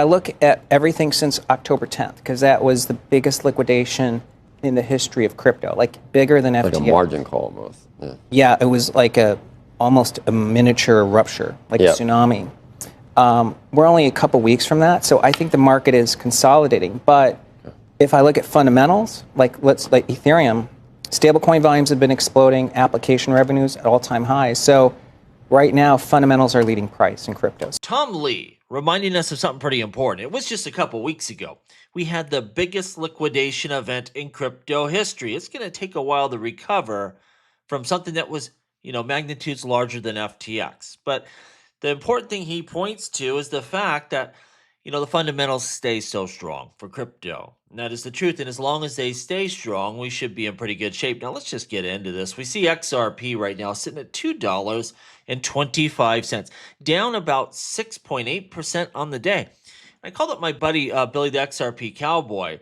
I look at everything since October 10th because that was the biggest liquidation in the history of crypto, like bigger than FTX. Like a margin call almost. Yeah, it was like almost a miniature rupture, like a tsunami. We're only a couple weeks from that, so I think the market is consolidating. But if I look at fundamentals, like Ethereum, stablecoin volumes have been exploding, application revenues at all-time highs. So right now, fundamentals are leading price in cryptos. Tom Lee reminding us of something pretty important. It was just a couple weeks ago. We had the biggest liquidation event in crypto history. It's going to take a while to recover from something that was, magnitudes larger than FTX. But the important thing he points to is the fact that, the fundamentals stay so strong for crypto. And that is the truth. And as long as they stay strong, we should be in pretty good shape. Now, let's just get into this. We see XRP right now sitting at $2.25, down about 6.8% on the day. I called up my buddy Billy the XRP Cowboy,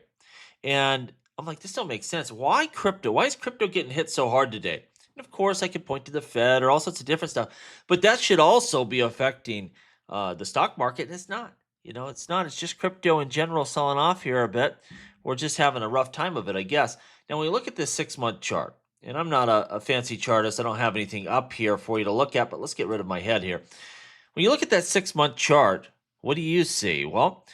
and I'm like, this don't make sense. Why crypto? Why is crypto getting hit so hard today? And of course, I could point to the Fed or all sorts of different stuff, but that should also be affecting the stock market, and it's not. It's not. It's just crypto in general selling off here a bit. We're just having a rough time of it, I guess. Now, when we look at this 6-month chart, and I'm not a fancy chartist. I don't have anything up here for you to look at, but let's get rid of my head here. When you look at that 6-month chart, what do you see? Well,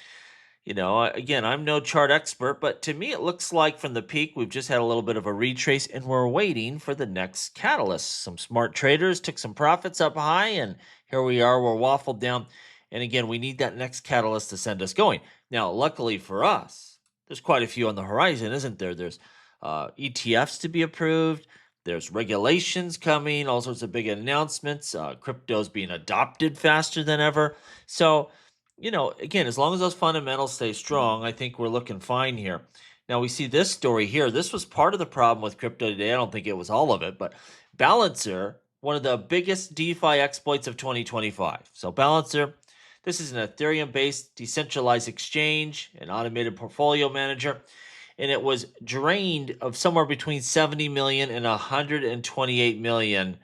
again, I'm no chart expert, but to me, it looks like from the peak, we've just had a little bit of a retrace, and we're waiting for the next catalyst. Some smart traders took some profits up high, and here we are. We're waffled down. And again, we need that next catalyst to send us going. Now, luckily for us, there's quite a few on the horizon, isn't there? There's ETFs to be approved. There's regulations coming, all sorts of big announcements. Crypto's being adopted faster than ever. So, again, as long as those fundamentals stay strong, I think we're looking fine here. Now, we see this story here. This was part of the problem with crypto today. I don't think it was all of it, but Balancer, one of the biggest DeFi exploits of 2025. So Balancer, this is an Ethereum-based decentralized exchange, an automated portfolio manager, and it was drained of somewhere between 70 million and 128 million.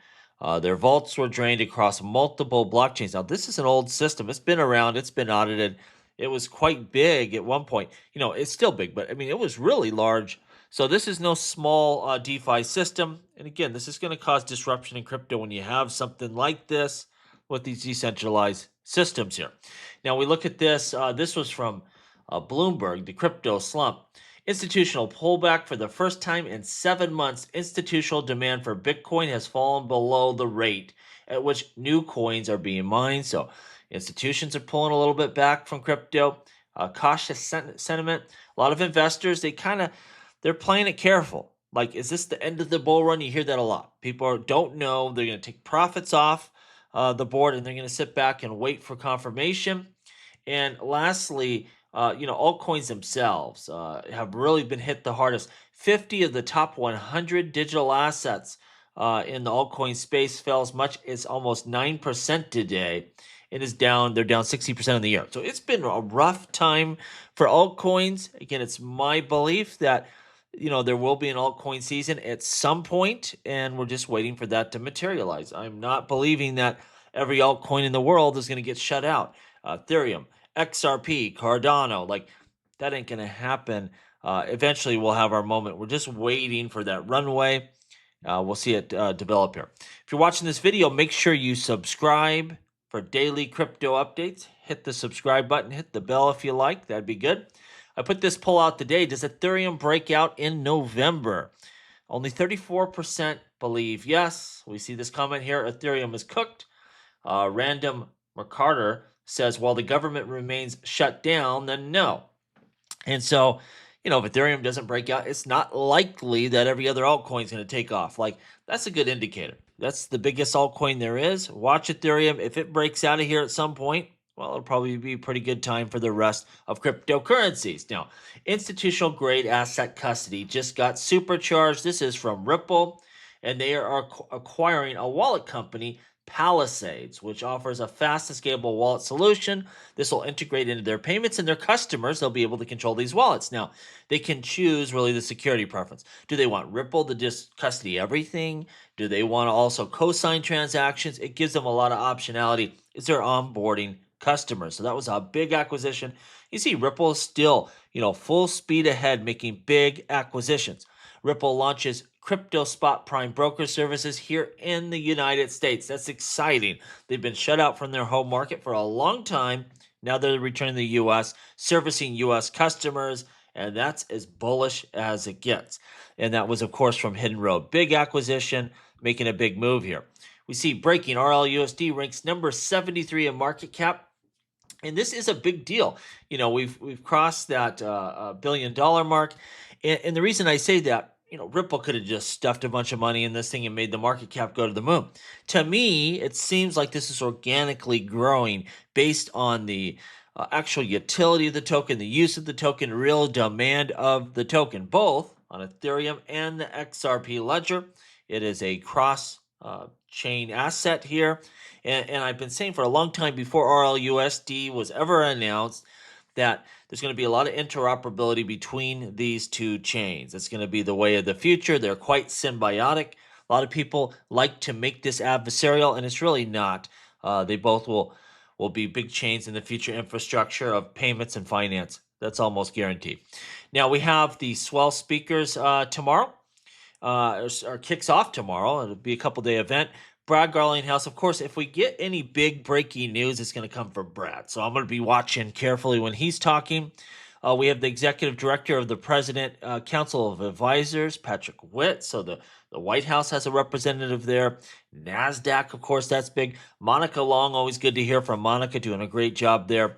Their vaults were drained across multiple blockchains. Now, this is an old system. It's been around. It's been audited. It was quite big at one point. It's still big, but it was really large. So this is no small DeFi system. And again, this is going to cause disruption in crypto when you have something like this with these decentralized systems here. Now, we look at this. This was from Bloomberg, the crypto slump. Institutional pullback for the first time in 7 months. Institutional demand for Bitcoin has fallen below the rate at which new coins are being mined. So institutions are pulling a little bit back from crypto. Cautious sentiment. A lot of investors, they're playing it careful. Like, is this the end of the bull run? You hear that a lot. People don't know. They're going to take profits off the board, and they're going to sit back and wait for confirmation. And lastly, altcoins themselves have really been hit the hardest. 50 of the top 100 digital assets in the altcoin space fell as much as almost 9% today. It is down. They're down 60% in the year. So it's been a rough time for altcoins. Again, it's my belief that there will be an altcoin season at some point, and we're just waiting for that to materialize. I'm not believing that every altcoin in the world is going to get shut out. Ethereum, XRP, Cardano, that ain't going to happen. Eventually, we'll have our moment. We're just waiting for that runway. We'll see it develop here. If you're watching this video, make sure you subscribe for daily crypto updates. Hit the subscribe button. Hit the bell if you like. That'd be good. I put this poll out today. Does Ethereum break out in November? Only 34% believe yes. We see this comment here. Ethereum is cooked. Random McCarter says, while the government remains shut down, then no. And so, if Ethereum doesn't break out, it's not likely that every other altcoin is going to take off. That's a good indicator. That's the biggest altcoin there is. Watch Ethereum. If it breaks out of here at some point, well, it'll probably be a pretty good time for the rest of cryptocurrencies. Now, institutional grade asset custody just got supercharged. This is from Ripple, and they are acquiring a wallet company, Palisades, which offers a fast and scalable wallet solution. This will integrate into their payments, and their customers, they'll be able to control these wallets. Now, they can choose really the security preference. Do they want Ripple to just custody everything? Do they want to also co-sign transactions? It gives them a lot of optionality. It's their onboarding customers. So that was a big acquisition. You see Ripple is still, full speed ahead making big acquisitions. Ripple launches crypto spot prime broker services here in the United States. That's exciting. They've been shut out from their home market for a long time. Now they're returning to the U.S., servicing U.S. customers, and that's as bullish as it gets. And that was, of course, from Hidden Road. Big acquisition, making a big move here. We see breaking RLUSD ranks number 73 in market cap. And this is a big deal. We've crossed that $1 billion mark. And the reason I say that, Ripple could have just stuffed a bunch of money in this thing and made the market cap go to the moon. To me, it seems like this is organically growing based on the actual utility of the token, the use of the token, real demand of the token, both on Ethereum and the XRP ledger. It is a cross chain asset here. And I've been saying for a long time before RLUSD was ever announced that there's going to be a lot of interoperability between these two chains. It's going to be the way of the future. They're quite symbiotic. A lot of people like to make this adversarial, and it's really not. They both will be big chains in the future infrastructure of payments and finance. That's almost guaranteed. Now, we have the Swell speakers tomorrow. Or kicks off tomorrow. It'll be a couple-day event. Brad Garlinghouse, of course, if we get any big breaking news, it's going to come from Brad. So I'm going to be watching carefully when he's talking. We have the executive director of the President Council of Advisors, Patrick Witt. So the White House has a representative there. NASDAQ, of course, that's big. Monica Long, always good to hear from Monica, doing a great job there.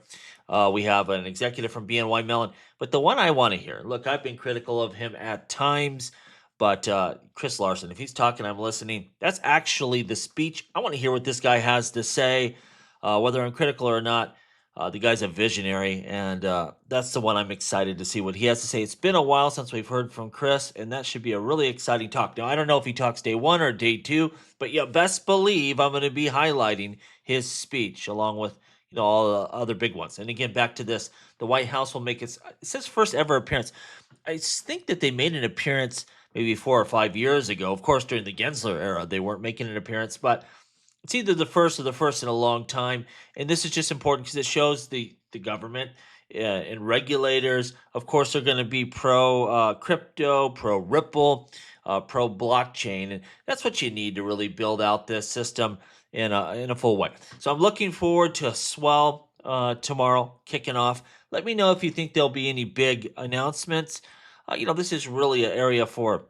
We have an executive from BNY Mellon. But the one I want to hear, look, I've been critical of him at times. But Chris Larson, if he's talking, I'm listening. That's actually the speech. I want to hear what this guy has to say, whether I'm critical or not. The guy's a visionary, and that's the one I'm excited to see what he has to say. It's been a while since we've heard from Chris, and that should be a really exciting talk. Now, I don't know if he talks day one or day two, but you best believe I'm going to be highlighting his speech along with all the other big ones. And again, back to this, the White House will make it says first ever appearance. I think that they made an appearance maybe 4 or 5 years ago. Of course, during the Gensler era, they weren't making an appearance, but it's either the first or the first in a long time. And this is just important because it shows the government and regulators, of course, are going to be pro crypto, pro Ripple, pro blockchain. And that's what you need to really build out this system in a full way. So I'm looking forward to a Swell tomorrow kicking off. Let me know if you think there'll be any big announcements. This is really an area for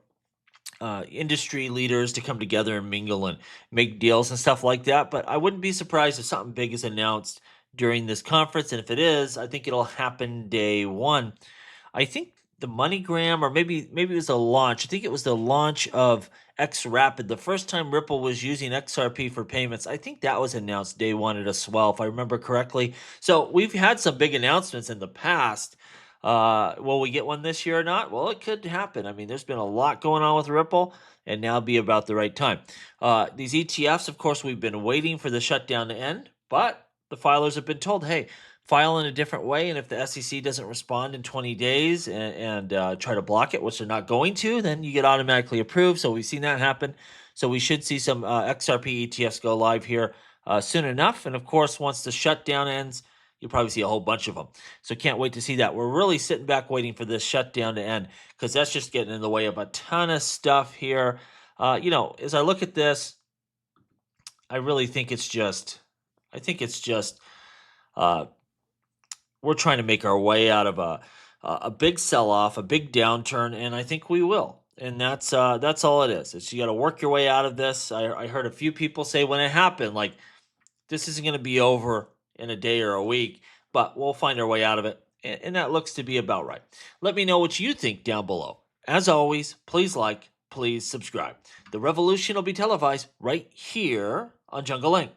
industry leaders to come together and mingle and make deals and stuff like that. But I wouldn't be surprised if something big is announced during this conference. And if it is, I think it'll happen day one. I think the MoneyGram, or maybe it was a launch. I think it was the launch of XRapid. The first time Ripple was using XRP for payments, I think that was announced day one at a Swell, if I remember correctly. So we've had some big announcements in the past. Will we get one this year or not? Well, it could happen. I mean, there's been a lot going on with Ripple, and now be about the right time. These ETFs, of course, we've been waiting for the shutdown to end, but the filers have been told, hey, file in a different way, and if the SEC doesn't respond in 20 days and try to block it, which they're not going to, then you get automatically approved. So we've seen that happen. So we should see some XRP ETFs go live here soon enough. And of course, once the shutdown ends, you'll probably see a whole bunch of them. So can't wait to see that. We're really sitting back waiting for this shutdown to end because that's just getting in the way of a ton of stuff here. As I look at this, I really think it's just we're trying to make our way out of a big sell-off, a big downturn, and I think we will. And that's all it is. It's you got to work your way out of this. I heard a few people say when it happened, like, this isn't going to be over in a day or a week, but we'll find our way out of it. And that looks to be about right. Let me know what you think down below. As always, please like, please subscribe. The revolution will be televised right here on Jungle Link.